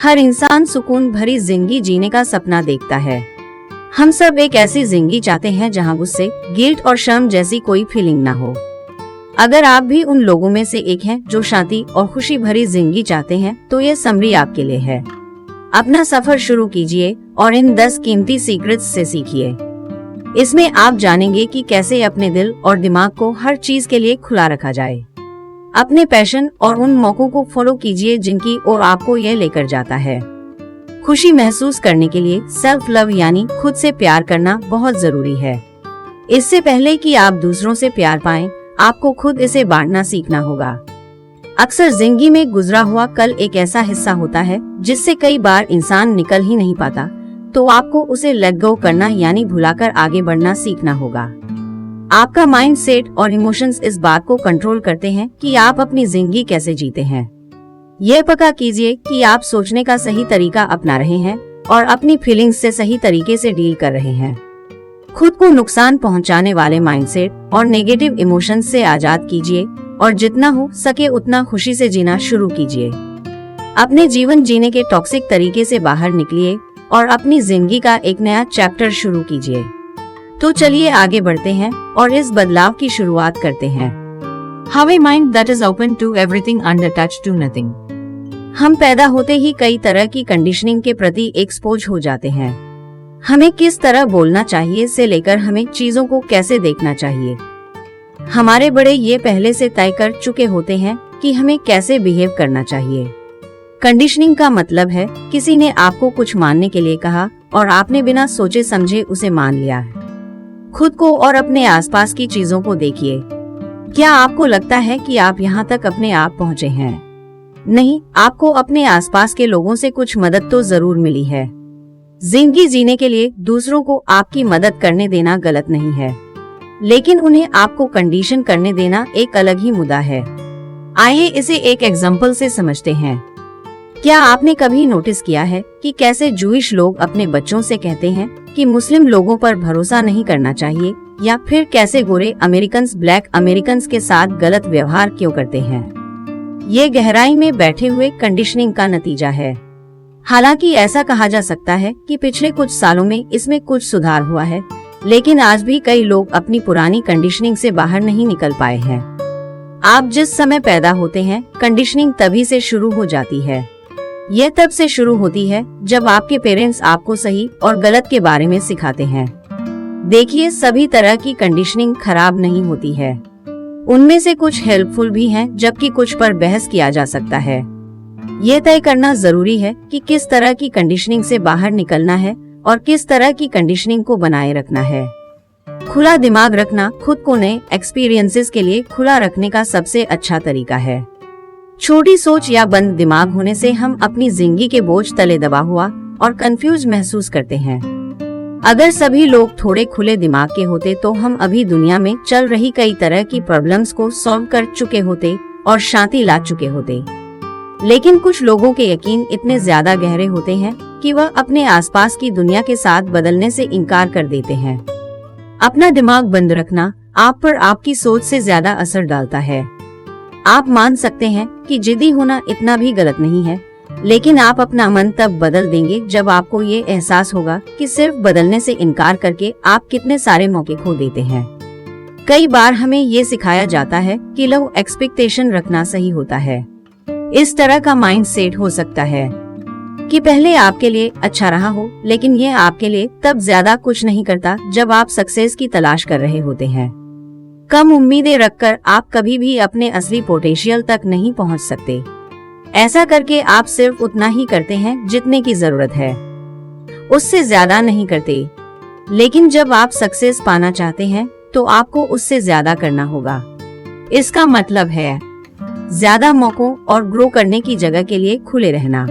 हर इंसान सुकून भरी जिंदगी जीने का सपना देखता है। हम सब एक ऐसी जिंदगी चाहते हैं जहां गुस्से, गिल्ट और शर्म जैसी कोई फीलिंग ना हो। अगर आप भी उन लोगों में से एक हैं जो शांति और खुशी भरी जिंदगी चाहते हैं, तो ये समरी आपके लिए है। अपना सफर शुरू कीजिए और इन 10 कीमती सीक्रेट्स से सीखिए। इसमें आप जानेंगे कि कैसे अपने दिल और दिमाग को हर चीज के लिए खुला रखा जाए। अपने पैशन और उन मौकों को फॉलो कीजिए जिनकी ओर आपको यह लेकर जाता है। खुशी महसूस करने के लिए सेल्फ लव यानी खुद से प्यार करना बहुत जरूरी है। इससे पहले कि आप दूसरों से प्यार पाएं, आपको खुद इसे बांटना सीखना होगा। अक्सर जिंदगी में गुजरा हुआ कल एक ऐसा हिस्सा होता है जिससे कई बार इंसान निकल ही नहीं पाता, तो आपको उसे लेट गो करना यानी भुलाकर आगे बढ़ना सीखना होगा। आपका माइंड सेट और इमोशंस इस बात को कंट्रोल करते हैं कि आप अपनी जिंदगी कैसे जीते हैं। यह पक्का कीजिए कि आप सोचने का सही तरीका अपना रहे हैं और अपनी फीलिंग्स से सही तरीके से डील कर रहे हैं। खुद को नुकसान पहुंचाने वाले माइंडसेट और नेगेटिव इमोशंस से आजाद कीजिए और जितना हो सके उतना खुशी से जीना शुरू कीजिए। अपने जीवन जीने के टॉक्सिक तरीके से बाहर निकलिए और अपनी जिंदगी का एक नया चैप्टर शुरू कीजिए। तो चलिए आगे बढ़ते हैं और इस बदलाव की शुरुआत करते हैं। Have a mind that is open to everything and attached to nothing. हम पैदा होते ही कई तरह की कंडीशनिंग के प्रति एक्सपोज हो जाते हैं। हमें किस तरह बोलना चाहिए से लेकर हमें चीजों को कैसे देखना चाहिए, हमारे बड़े ये पहले से तय कर चुके होते हैं कि हमें कैसे बिहेव करना चाहिए। कंडीशनिंग का मतलब है किसी ने आपको कुछ मानने के लिए कहा और आपने बिना सोचे समझे उसे मान लिया है। खुद को और अपने आसपास की चीजों को देखिए। क्या आपको लगता है कि आप यहाँ तक अपने आप पहुँचे हैं? नहीं, आपको अपने आसपास के लोगों से कुछ मदद तो जरूर मिली है। जिंदगी जीने के लिए दूसरों को आपकी मदद करने देना गलत नहीं है, लेकिन उन्हें आपको कंडीशन करने देना एक अलग ही मुद्दा है। आइए इसे एक एग्जाम्पल से समझते हैं। क्या आपने कभी नोटिस किया है कि कैसे जूइश लोग अपने बच्चों से कहते हैं कि मुस्लिम लोगों पर भरोसा नहीं करना चाहिए, या फिर कैसे गोरे अमेरिकन्स ब्लैक अमेरिकन्स के साथ गलत व्यवहार क्यों करते हैं? ये गहराई में बैठे हुए कंडीशनिंग का नतीजा है। हालांकि ऐसा कहा जा सकता है कि पिछले कुछ सालों में इसमें कुछ सुधार हुआ है, लेकिन आज भी कई लोग अपनी पुरानी कंडीशनिंग से बाहर नहीं निकल पाए हैं। आप जिस समय पैदा होते हैं, कंडीशनिंग तभी से शुरू हो जाती है। यह तब से शुरू होती है जब आपके पेरेंट्स आपको सही और गलत के बारे में सिखाते हैं। देखिए, सभी तरह की कंडीशनिंग खराब नहीं होती है। उनमें से कुछ हेल्पफुल भी हैं, जबकि कुछ पर बहस किया जा सकता है। यह तय करना जरूरी है कि किस तरह की कंडीशनिंग से बाहर निकलना है और किस तरह की कंडीशनिंग को बनाए रखना है। खुला दिमाग रखना खुद को नए एक्सपीरियंसेस के लिए खुला रखने का सबसे अच्छा तरीका है। छोटी सोच या बंद दिमाग होने से हम अपनी जिंदगी के बोझ तले दबा हुआ और कंफ्यूज महसूस करते हैं। अगर सभी लोग थोड़े खुले दिमाग के होते तो हम अभी दुनिया में चल रही कई तरह की प्रॉब्लम्स को सॉल्व कर चुके होते और शांति ला चुके होते। लेकिन कुछ लोगों के यकीन इतने ज्यादा गहरे होते हैं कि वह अपने आसपास की दुनिया के साथ बदलने से इनकार कर देते हैं। अपना दिमाग बंद रखना आप पर आपकी सोच से ज्यादा असर डालता है। आप मान सकते हैं कि जिद्दी होना इतना भी गलत नहीं है, लेकिन आप अपना मन तब बदल देंगे जब आपको ये एहसास होगा कि सिर्फ बदलने से इनकार करके आप कितने सारे मौके खो देते हैं। कई बार हमें ये सिखाया जाता है कि लो एक्सपेक्टेशन रखना सही होता है। इस तरह का माइंड सेट हो सकता है कि पहले आपके लिए अच्छा रहा हो, लेकिन ये आपके लिए तब ज्यादा कुछ नहीं करता जब आप सक्सेस की तलाश कर रहे होते हैं। कम उम्मीदें रखकर आप कभी भी अपने असली पोटेंशियल तक नहीं पहुंच सकते। ऐसा करके आप सिर्फ उतना ही करते हैं जितने की जरूरत है, उससे ज्यादा नहीं करते। लेकिन जब आप सक्सेस पाना चाहते हैं तो आपको उससे ज्यादा करना होगा। इसका मतलब है ज्यादा मौकों और ग्रो करने की जगह के लिए खुले रहना।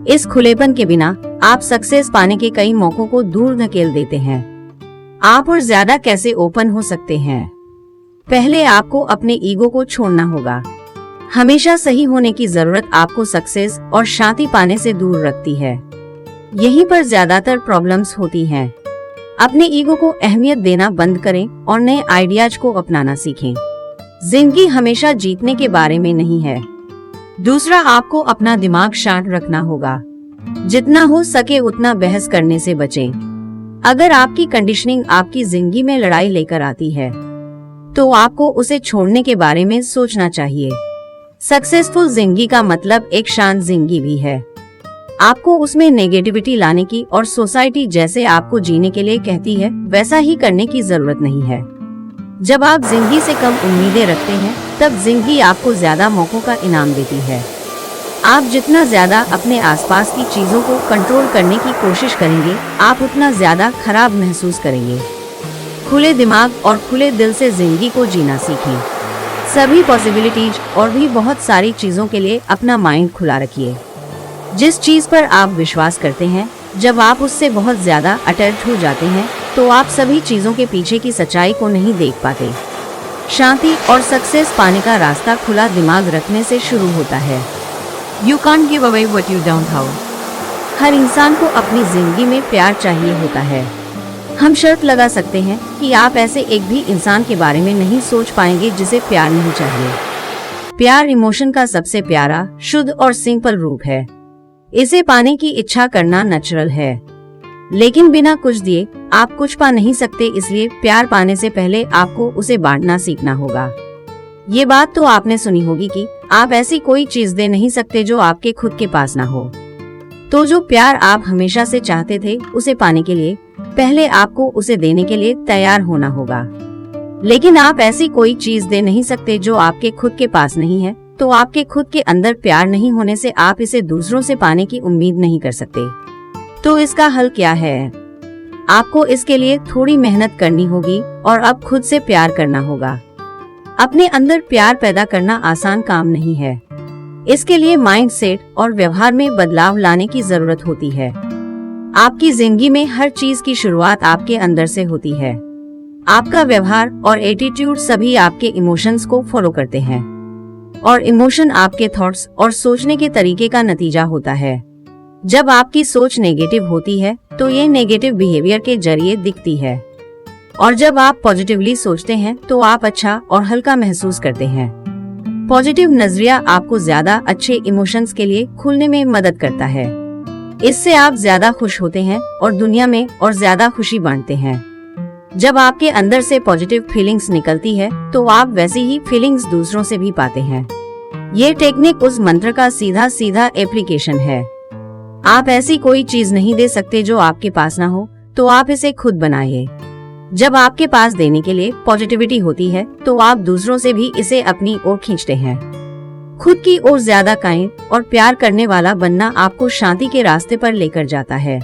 इस खुलेपन के बिना आप सक्सेस पाने के कई मौकों को दूर धकेल देते हैं। आप और ज्यादा कैसे ओपन हो सकते हैं? पहले आपको अपने ईगो को छोड़ना होगा। हमेशा सही होने की जरूरत आपको सक्सेस और शांति पाने से दूर रखती है। यहीं पर ज्यादातर प्रॉब्लम्स होती हैं। अपने ईगो को अहमियत देना बंद करें और नए आइडियाज को अपनाना सीखें। जिंदगी हमेशा जीतने के बारे में नहीं है। दूसरा, आपको अपना दिमाग शांत रखना होगा। जितना हो सके उतना बहस करने से बचें। अगर आपकी कंडीशनिंग आपकी जिंदगी में लड़ाई लेकर आती है तो आपको उसे छोड़ने के बारे में सोचना चाहिए। सक्सेसफुल जिंदगी का मतलब एक शांत जिंदगी भी है। आपको उसमें नेगेटिविटी लाने की और सोसाइटी जैसे आपको जीने के लिए कहती है वैसा ही करने की जरूरत नहीं है। जब आप जिंदगी से कम उम्मीदें रखते हैं तब जिंदगी आपको ज्यादा मौकों का इनाम देती है। आप जितना ज्यादा अपने आसपास की चीजों को कंट्रोल करने की कोशिश करेंगे आप उतना ज्यादा खराब महसूस करेंगे। खुले दिमाग और खुले दिल से जिंदगी को जीना सीखें। सभी पॉसिबिलिटीज और भी बहुत सारी चीजों के लिए अपना माइंड खुला रखिए। जिस चीज पर आप विश्वास करते हैं, जब आप उससे बहुत ज्यादा अटैच हो जाते हैं तो आप सभी चीजों के पीछे की सच्चाई को नहीं देख पाते। शांति और सक्सेस पाने का रास्ता खुला दिमाग रखने से शुरू होता है। You can't give away what you don't have. हर इंसान को अपनी जिंदगी में प्यार चाहिए होता है। हम शर्त लगा सकते हैं कि आप ऐसे एक भी इंसान के बारे में नहीं सोच पाएंगे जिसे प्यार नहीं चाहिए। प्यार इमोशन का सबसे प्यारा, शुद्ध और सिंपल रूप है। इसे पाने की इच्छा करना नेचुरल है, लेकिन बिना कुछ दिए आप कुछ पा नहीं सकते। इसलिए प्यार पाने से पहले आपको उसे बांटना सीखना होगा। ये बात तो आपने सुनी होगी कि आप ऐसी कोई चीज दे नहीं सकते जो आपके खुद के पास ना हो। तो जो प्यार आप हमेशा से चाहते थे उसे पाने के लिए पहले आपको उसे देने के लिए तैयार होना होगा। लेकिन आप ऐसी कोई चीज दे नहीं सकते जो आपके खुद के पास नहीं है, तो आपके खुद के अंदर प्यार नहीं होने से आप इसे दूसरों से पाने की उम्मीद नहीं कर सकते। तो इसका हल क्या है? आपको इसके लिए थोड़ी मेहनत करनी होगी और अब खुद से प्यार करना होगा। अपने अंदर प्यार पैदा करना आसान काम नहीं है। इसके लिए माइंडसेट और व्यवहार में बदलाव लाने की जरूरत होती है। आपकी जिंदगी में हर चीज की शुरुआत आपके अंदर से होती है। आपका व्यवहार और एटीट्यूड सभी आपके इमोशंस को फॉलो करते हैं, और इमोशन आपके थॉट्स और सोचने के तरीके का नतीजा होता है। जब आपकी सोच नेगेटिव होती है तो ये नेगेटिव बिहेवियर के जरिए दिखती है, और जब आप पॉजिटिवली सोचते हैं तो आप अच्छा और हल्का महसूस करते हैं। पॉजिटिव नजरिया आपको ज्यादा अच्छे इमोशंस के लिए खुलने में मदद करता है। इससे आप ज्यादा खुश होते हैं और दुनिया में और ज्यादा खुशी बांटते हैं। जब आपके अंदर से पॉजिटिव फीलिंग्स निकलती है तो आप वैसी ही फीलिंग्स दूसरों से भी पाते हैं। ये टेक्निक उस मंत्र का सीधा सीधा एप्लीकेशन है। आप ऐसी कोई चीज नहीं दे सकते जो आपके पास ना हो, तो आप इसे खुद बनाइए। जब आपके पास देने के लिए पॉजिटिविटी होती है तो आप दूसरों से भी इसे अपनी ओर खींचते हैं। खुद की ओर ज्यादा काइंड और प्यार करने वाला बनना आपको शांति के रास्ते पर लेकर जाता है।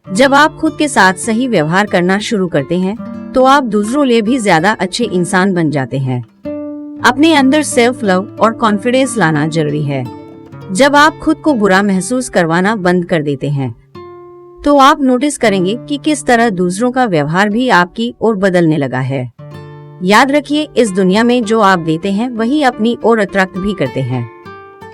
जब आप खुद के साथ सही व्यवहार करना शुरू करते हैं तो आप दूसरों लिए भी ज्यादा अच्छे इंसान बन जाते हैं। अपने अंदर सेल्फ लव और कॉन्फिडेंस लाना जरूरी है। जब आप खुद को बुरा महसूस करवाना बंद कर देते हैं तो आप नोटिस करेंगे कि किस तरह दूसरों का व्यवहार भी आपकी ओर बदलने लगा है। याद रखिए, इस दुनिया में जो आप देते हैं वही अपनी ओर अट्रैक्ट भी करते हैं।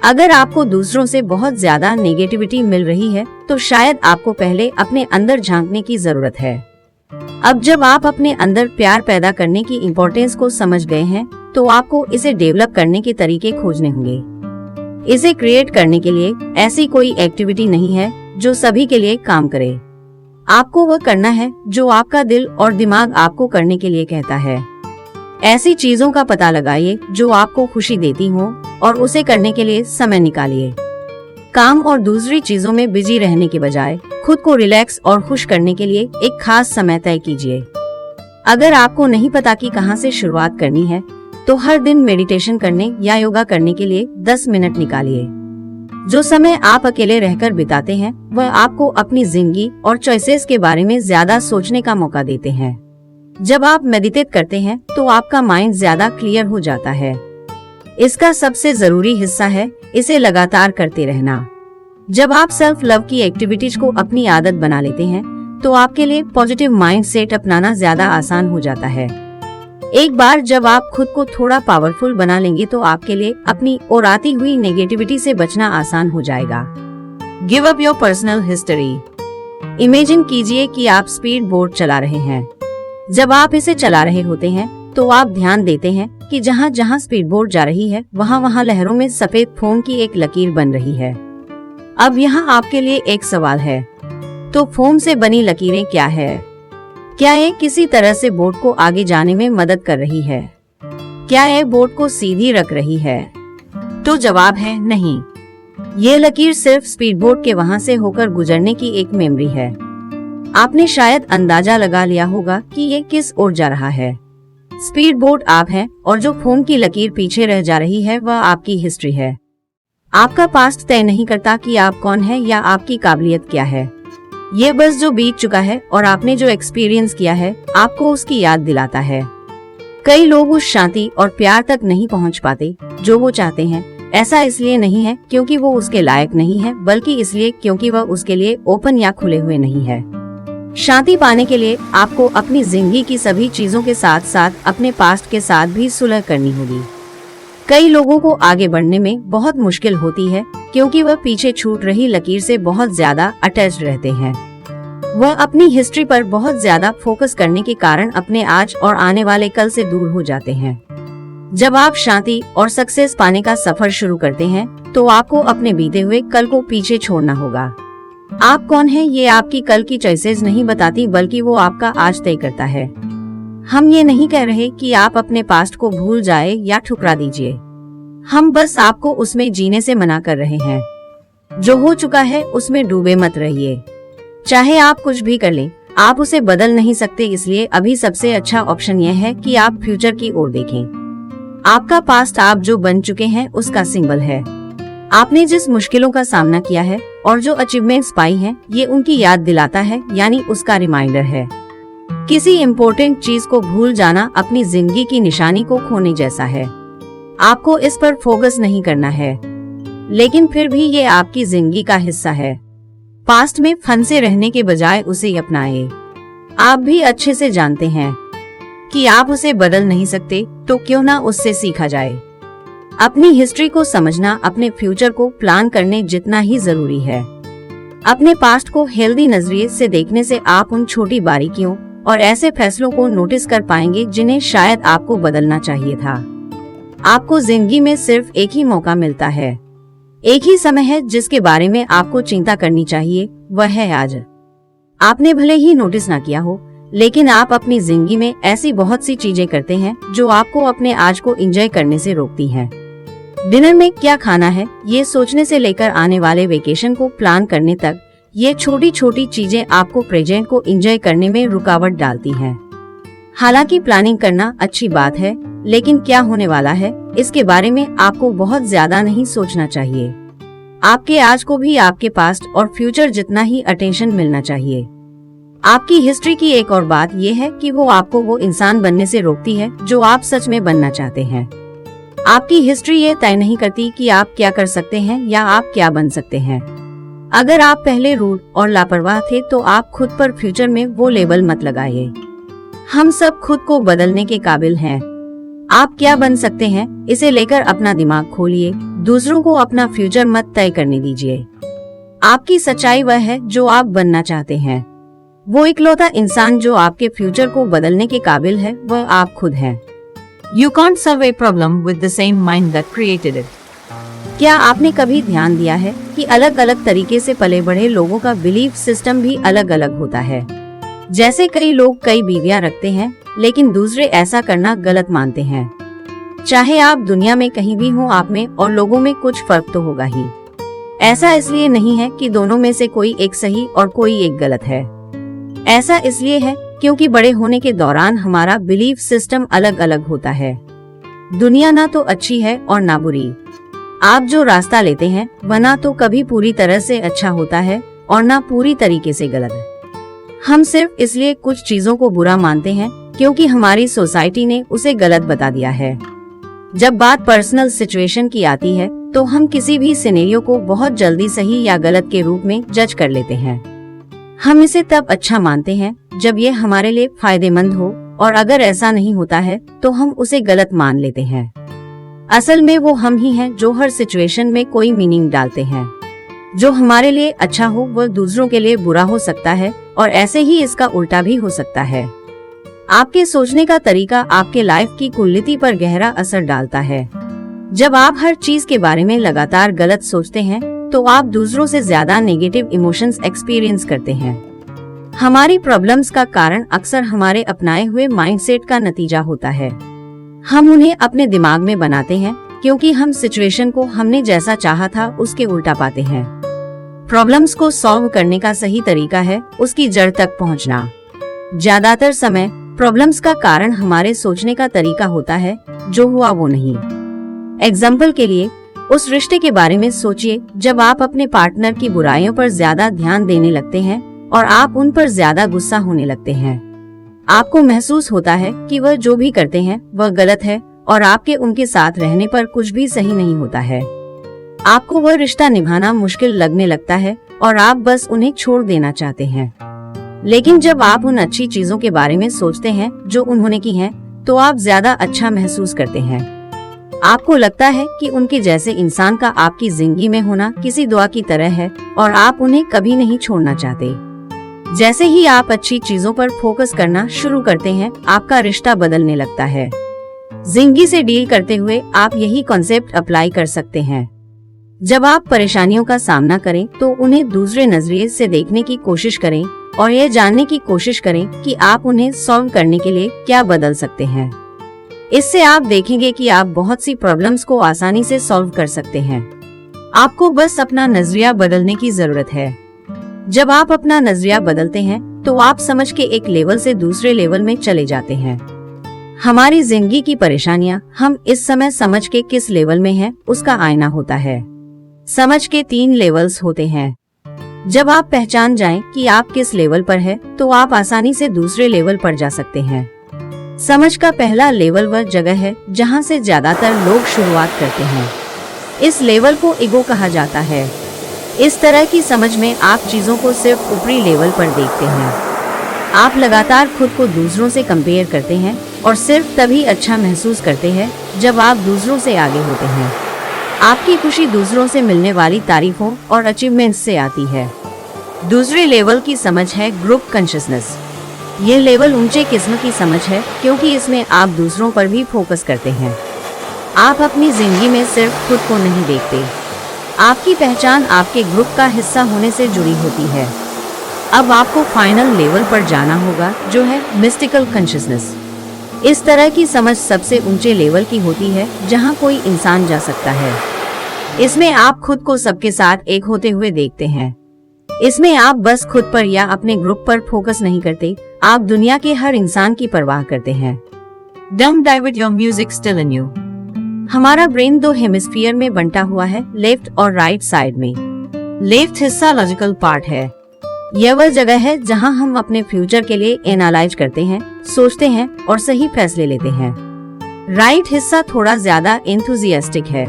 अगर आपको दूसरों से बहुत ज्यादा नेगेटिविटी मिल रही है तो शायद आपको पहले अपने अंदर झांकने की जरूरत है। अब जब आप अपने अंदर प्यार पैदा करने की इम्पोर्टेंस को समझ गए हैं तो आपको इसे डेवलप करने के तरीके खोजने होंगे। इसे क्रिएट करने के लिए ऐसी कोई एक्टिविटी नहीं है जो सभी के लिए काम करे। आपको वह करना है जो आपका दिल और दिमाग आपको करने के लिए कहता है। ऐसी चीजों का पता लगाइए जो आपको खुशी देती हो और उसे करने के लिए समय निकालिए। काम और दूसरी चीजों में बिजी रहने के बजाय खुद को रिलैक्स और खुश करने के लिए एक खास समय तय कीजिए। अगर आपको नहीं पता कि कहां से शुरुआत करनी है तो हर दिन मेडिटेशन करने या योगा करने के लिए 10 मिनट निकालिए। जो समय आप अकेले रहकर बिताते हैं वह आपको अपनी जिंदगी और चॉइसेस के बारे में ज्यादा सोचने का मौका देते हैं। जब आप मेडिटेट करते हैं तो आपका माइंड ज्यादा क्लियर हो जाता है। इसका सबसे जरूरी हिस्सा है इसे लगातार करते रहना। जब आप सेल्फ लव की एक्टिविटीज को अपनी आदत बना लेते हैं तो आपके लिए पॉजिटिव माइंड सेट अपनाना ज्यादा आसान हो जाता है। एक बार जब आप खुद को थोड़ा पावरफुल बना लेंगे तो आपके लिए अपनी ओर आती हुई नेगेटिविटी से बचना आसान हो जाएगा। Give up your personal history. Imagine कीजिए कि आप स्पीड बोट चला रहे हैं। जब आप इसे चला रहे होते हैं तो आप ध्यान देते हैं कि जहाँ जहाँ स्पीड बोट जा रही है वहाँ वहाँ लहरों में सफेद फोम की एक लकीर बन रही है। अब यहाँ आपके लिए एक सवाल है, तो फोम से बनी लकीरें क्या है? क्या ये किसी तरह से बोट को आगे जाने में मदद कर रही है? क्या ये बोट को सीधी रख रही है? तो जवाब है नहीं। ये लकीर सिर्फ स्पीड बोट के वहाँ से होकर गुजरने की एक मेमोरी है। आपने शायद अंदाजा लगा लिया होगा कि ये किस ओर जा रहा है। स्पीड बोट आप हैं और जो फोम की लकीर पीछे रह जा रही है वह आपकी हिस्ट्री है। आपका पास्ट तय नहीं करता कि आप कौन है या आपकी काबिलियत क्या है। ये बस जो बीत चुका है और आपने जो एक्सपीरियंस किया है आपको उसकी याद दिलाता है। कई लोग उस शांति और प्यार तक नहीं पहुंच पाते जो वो चाहते हैं। ऐसा इसलिए नहीं है क्योंकि वो उसके लायक नहीं है, बल्कि इसलिए क्योंकि वह उसके लिए ओपन या खुले हुए नहीं है। शांति पाने के लिए आपको अपनी जिंदगी की सभी चीजों के साथ साथ अपने पास्ट के साथ भी सुलह करनी होगी। कई लोगों को आगे बढ़ने में बहुत मुश्किल होती है क्योंकि वह पीछे छूट रही लकीर से बहुत ज्यादा अटैच्ड रहते हैं। वह अपनी हिस्ट्री पर बहुत ज्यादा फोकस करने के कारण अपने आज और आने वाले कल से दूर हो जाते हैं। जब आप शांति और सक्सेस पाने का सफर शुरू करते हैं तो आपको अपने बीते हुए कल को पीछे छोड़ना होगा। आप कौन हैं ये आपकी कल की चॉइसेस नहीं बताती, बल्कि वो आपका आज तय करता है। हम ये नहीं कह रहे कि आप अपने पास्ट को भूल जाए या ठुकरा दीजिए। हम बस आपको उसमें जीने से मना कर रहे हैं। जो हो चुका है उसमें डूबे मत रहिए। चाहे आप कुछ भी कर लें, आप उसे बदल नहीं सकते। इसलिए अभी सबसे अच्छा ऑप्शन यह है कि आप फ्यूचर की ओर देखें। आपका पास्ट आप जो बन चुके हैं उसका सिंबल है। आपने जिस मुश्किलों का सामना किया है और जो अचीवमेंट्स पाई हैं, ये उनकी याद दिलाता है, यानी उसका रिमाइंडर है। किसी इम्पोर्टेंट चीज को भूल जाना अपनी जिंदगी की निशानी को खोने जैसा है। आपको इस पर फोकस नहीं करना है, लेकिन फिर भी ये आपकी जिंदगी का हिस्सा है। पास्ट में फंसे रहने के बजाय उसे अपनाएं। आप भी अच्छे से जानते हैं कि आप उसे बदल नहीं सकते, तो क्यों ना उससे सीखा जाए। अपनी हिस्ट्री को समझना अपने फ्यूचर को प्लान करने जितना ही जरूरी है। अपने पास्ट को हेल्दी नजरिए से देखने से आप उन छोटी बारीकियों और ऐसे फैसलों को नोटिस कर पाएंगे जिन्हें शायद आपको बदलना चाहिए था। आपको जिंदगी में सिर्फ एक ही मौका मिलता है, एक ही समय है जिसके बारे में आपको चिंता करनी चाहिए, वह है आज। आपने भले ही नोटिस ना किया हो, लेकिन आप अपनी जिंदगी में ऐसी बहुत सी चीजें करते हैं जो आपको अपने आज को एंजॉय करने से रोकती हैं। डिनर में क्या खाना है ये सोचने से लेकर आने वाले वेकेशन को प्लान करने तक, ये छोटी छोटी चीजें आपको प्रेजेंट को एंजॉय करने में रुकावट डालती हैं। हालांकि प्लानिंग करना अच्छी बात है, लेकिन क्या होने वाला है इसके बारे में आपको बहुत ज्यादा नहीं सोचना चाहिए। आपके आज को भी आपके पास्ट और फ्यूचर जितना ही अटेंशन मिलना चाहिए। आपकी हिस्ट्री की एक और बात यह है कि वो आपको वो इंसान बनने से रोकती है जो आप सच में बनना चाहते हैं। आपकी हिस्ट्री ये तय नहीं करती कि आप क्या कर सकते हैं या आप क्या बन सकते हैं। अगर आप पहले रूड और लापरवाह थे तो आप खुद पर फ्यूचर में वो लेबल मत लगाइए। हम सब खुद को बदलने के काबिल हैं। आप क्या बन सकते हैं इसे लेकर अपना दिमाग खोलिए, दूसरों को अपना फ्यूचर मत तय करने दीजिए। आपकी सच्चाई वह है जो आप बनना चाहते हैं। वो इकलौता इंसान जो आपके फ्यूचर को बदलने के काबिल है वह आप खुद हैं। You can't solve a problem with the same mind that created it. क्या आपने कभी ध्यान दिया है कि अलग अलग तरीके से पले बढ़े लोगों का बिलीफ सिस्टम भी अलग अलग होता है। जैसे कई लोग कई बीवियां रखते हैं, लेकिन दूसरे ऐसा करना गलत मानते हैं। चाहे आप दुनिया में कहीं भी हो, आप में और लोगों में कुछ फर्क तो होगा ही। ऐसा इसलिए नहीं है कि दोनों में से कोई एक सही और कोई एक गलत है। ऐसा इसलिए है क्योंकि बड़े होने के दौरान हमारा बिलीफ सिस्टम अलग अलग होता है। दुनिया ना तो अच्छी है और ना बुरी। आप जो रास्ता लेते हैं वह ना तो कभी पूरी तरह से अच्छा होता है और ना पूरी तरीके से गलत। हम सिर्फ इसलिए कुछ चीजों को बुरा मानते हैं क्योंकि हमारी सोसाइटी ने उसे गलत बता दिया है। जब बात पर्सनल सिचुएशन की आती है तो हम किसी भी सिनेरियो को बहुत जल्दी सही या गलत के रूप में जज कर लेते हैं। हम इसे तब अच्छा मानते हैं जब ये हमारे लिए फायदेमंद हो, और अगर ऐसा नहीं होता है तो हम उसे गलत मान लेते हैं। असल में वो हम ही हैं जो हर सिचुएशन में कोई मीनिंग डालते हैं। जो हमारे लिए अच्छा हो वह दूसरों के लिए बुरा हो सकता है, और ऐसे ही इसका उल्टा भी हो सकता है। आपके सोचने का तरीका आपके लाइफ की क्वालिटी पर गहरा असर डालता है। जब आप हर चीज के बारे में लगातार गलत सोचते हैं तो आप दूसरों से ज्यादा नेगेटिव इमोशंस एक्सपीरियंस करते हैं। हमारी प्रॉब्लम्स का कारण अक्सर हमारे अपनाए हुए माइंडसेट का नतीजा होता है। हम उन्हें अपने दिमाग में बनाते हैं क्योंकि हम सिचुएशन को हमने जैसा चाहा था उसके उल्टा पाते हैं। प्रॉब्लम्स को सॉल्व करने का सही तरीका है उसकी जड़ तक पहुंचना। ज्यादातर समय प्रॉब्लम्स का कारण हमारे सोचने का तरीका होता है, जो हुआ वो नहीं। एग्जाम्पल के लिए, उस रिश्ते के बारे में सोचिए जब आप अपने पार्टनर की बुराइयों पर ज्यादा ध्यान देने लगते हैं और आप उन पर ज्यादा गुस्सा होने लगते हैं। आपको महसूस होता है कि वह जो भी करते हैं वह गलत है और आपके उनके साथ रहने पर कुछ भी सही नहीं होता है। आपको वह रिश्ता निभाना मुश्किल लगने लगता है और आप बस उन्हें छोड़ देना चाहते हैं। लेकिन जब आप उन अच्छी चीजों के बारे में सोचते हैं जो उन्होंने की हैं, तो आप ज्यादा अच्छा महसूस करते हैं। आपको लगता है कि उनके जैसे इंसान का आपकी जिंदगी में होना किसी दुआ की तरह है और आप उन्हें कभी नहीं छोड़ना चाहते। जैसे ही आप अच्छी चीजों पर फोकस करना शुरू करते हैं, आपका रिश्ता बदलने लगता है। जिंदगी से डील करते हुए आप यही कॉन्सेप्ट अप्लाई कर सकते हैं। जब आप परेशानियों का सामना करें तो उन्हें दूसरे नजरिए से देखने की कोशिश करें और ये जानने की कोशिश करें कि आप उन्हें सॉल्व करने के लिए क्या बदल सकते हैं। इससे आप देखेंगे कि आप बहुत सी प्रॉब्लम्स को आसानी से सॉल्व कर सकते हैं। आपको बस अपना नजरिया बदलने की जरूरत है। जब आप अपना नजरिया बदलते हैं तो आप समझ के एक लेवल से दूसरे लेवल में चले जाते हैं। हमारी जिंदगी की परेशानियां हम इस समय समझ के किस लेवल में हैं, उसका आईना होता है। समझ के 3 लेवल्स होते हैं। जब आप पहचान जाएं कि आप किस लेवल पर हैं, तो आप आसानी से दूसरे लेवल पर जा सकते हैं। समझ का पहला लेवल वह जगह है जहां से ज्यादातर लोग शुरुआत करते हैं। इस लेवल को ईगो कहा जाता है। इस तरह की समझ में आप चीजों को सिर्फ ऊपरी लेवल पर देखते हैं। आप लगातार खुद को दूसरों से कंपेयर करते हैं और सिर्फ तभी अच्छा महसूस करते हैं जब आप दूसरों से आगे होते हैं। आपकी खुशी दूसरों से मिलने वाली तारीफों और अचीवमेंट्स से आती है। दूसरे लेवल की समझ है ग्रुप कॉन्शियसनेस। ये लेवल ऊंचे किस्म की समझ है क्योंकि इसमें आप दूसरों पर भी फोकस करते हैं। आप अपनी जिंदगी में सिर्फ खुद को नहीं देखते। आपकी पहचान आपके ग्रुप का हिस्सा होने से जुड़ी होती है। अब आपको फाइनल लेवल पर जाना होगा, जो है मिस्टिकल कॉन्शियसनेस। इस तरह की समझ सबसे ऊंचे लेवल की होती है जहां कोई इंसान जा सकता है। इसमें आप खुद को सबके साथ एक होते हुए देखते हैं। इसमें आप बस खुद पर या अपने ग्रुप पर फोकस नहीं करते, आप दुनिया के हर इंसान की परवाह करते हैं। Don't divert your music still in you. हमारा ब्रेन 2 हेमिस्फीयर में बंटा हुआ है, लेफ्ट और राइट साइड में। लेफ्ट हिस्सा लॉजिकल पार्ट है। यह वह जगह है जहां हम अपने फ्यूचर के लिए एनालाइज करते हैं, सोचते हैं और सही फैसले लेते हैं। राइट हिस्सा थोड़ा ज्यादा एंथुजियास्टिक है।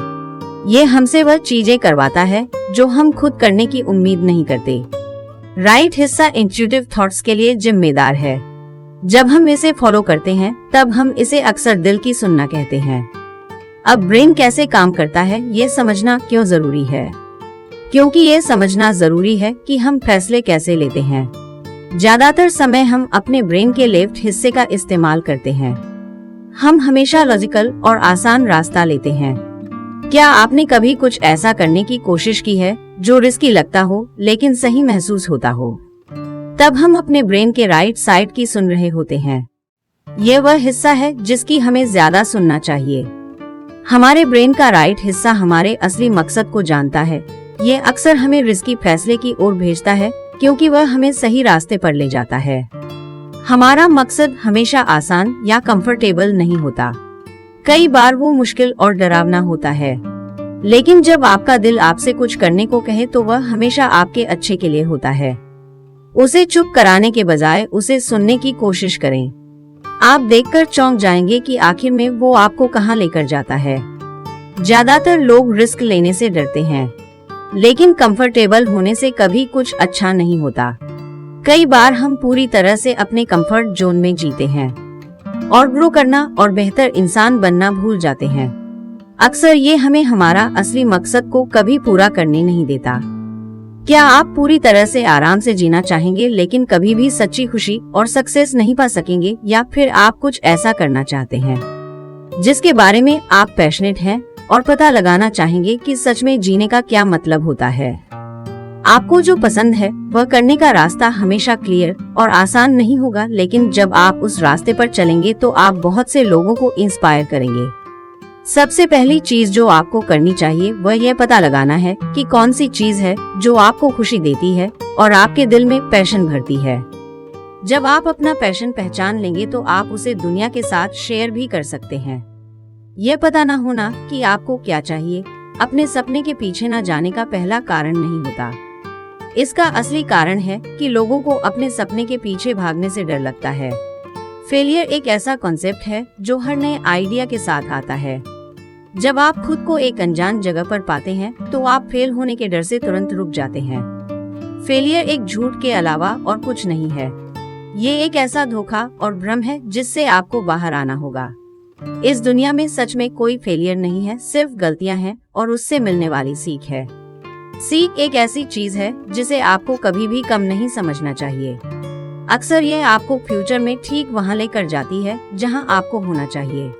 ये हमसे वह चीजें करवाता है जो हम खुद करने की उम्मीद नहीं करते। राइट हिस्सा इंट्यूटिव थॉट्स के लिए जिम्मेदार है। जब हम इसे फॉलो करते हैं तब हम इसे अक्सर दिल की सुनना कहते हैं। अब ब्रेन कैसे काम करता है ये समझना क्यों जरूरी है? क्योंकि ये समझना जरूरी है कि हम फैसले कैसे लेते हैं। ज्यादातर समय हम अपने ब्रेन के लेफ्ट हिस्से का इस्तेमाल करते हैं। हम हमेशा लॉजिकल और आसान रास्ता लेते हैं। क्या आपने कभी कुछ ऐसा करने की कोशिश की है जो रिस्की लगता हो लेकिन सही महसूस होता हो? तब हम अपने ब्रेन के राइट साइड की सुन रहे होते हैं। ये वह हिस्सा है जिसकी हमें ज्यादा सुनना चाहिए। हमारे ब्रेन का राइट हिस्सा हमारे असली मकसद को जानता है। ये अक्सर हमें रिस्की फैसले की ओर भेजता है क्योंकि वह हमें सही रास्ते पर ले जाता है। हमारा मकसद हमेशा आसान या कंफर्टेबल नहीं होता। कई बार वो मुश्किल और डरावना होता है। लेकिन जब आपका दिल आपसे कुछ करने को कहे तो वह हमेशा आपके अच्छे के लिए होता है। उसे चुप कराने के बजाय उसे सुनने की कोशिश करें। आप देखकर चौंक जाएंगे कि आखिर में वो आपको कहाँ लेकर जाता है। ज्यादातर लोग रिस्क लेने से डरते हैं, लेकिन कंफर्टेबल होने से कभी कुछ अच्छा नहीं होता। कई बार हम पूरी तरह से अपने कंफर्ट जोन में जीते हैं और ग्रो करना और बेहतर इंसान बनना भूल जाते हैं। अक्सर ये हमें हमारा असली मकसद को कभी पूरा करने नहीं देता। क्या आप पूरी तरह से आराम से जीना चाहेंगे लेकिन कभी भी सच्ची खुशी और सक्सेस नहीं पा सकेंगे, या फिर आप कुछ ऐसा करना चाहते हैं जिसके बारे में आप पैशनेट हैं और पता लगाना चाहेंगे कि सच में जीने का क्या मतलब होता है। आपको जो पसंद है वह करने का रास्ता हमेशा क्लियर और आसान नहीं होगा, लेकिन जब आप उस रास्ते पर चलेंगे तो आप बहुत से लोगों को इंस्पायर करेंगे। सबसे पहली चीज जो आपको करनी चाहिए वह यह पता लगाना है कि कौन सी चीज है जो आपको खुशी देती है और आपके दिल में पैशन भरती है। जब आप अपना पैशन पहचान लेंगे तो आप उसे दुनिया के साथ शेयर भी कर सकते हैं। यह पता न होना कि आपको क्या चाहिए अपने सपने के पीछे न जाने का पहला कारण नहीं होता। इसका असली कारण है कि लोगों को अपने सपने के पीछे भागने से डर लगता है। फेलियर एक ऐसा कॉन्सेप्ट है जो हर नए आइडिया के साथ आता है। जब आप खुद को एक अनजान जगह पर पाते हैं तो आप फेल होने के डर से तुरंत रुक जाते हैं। फेलियर एक झूठ के अलावा और कुछ नहीं है। ये एक ऐसा धोखा और भ्रम है जिससे आपको बाहर आना होगा। इस दुनिया में सच में कोई फेलियर नहीं है, सिर्फ गलतियां हैं और उससे मिलने वाली सीख है। सीख एक ऐसी चीज है जिसे आपको कभी भी कम नहीं समझना चाहिए। अक्सर यह आपको फ्यूचर में ठीक वहां लेकर जाती है जहां आपको होना चाहिए।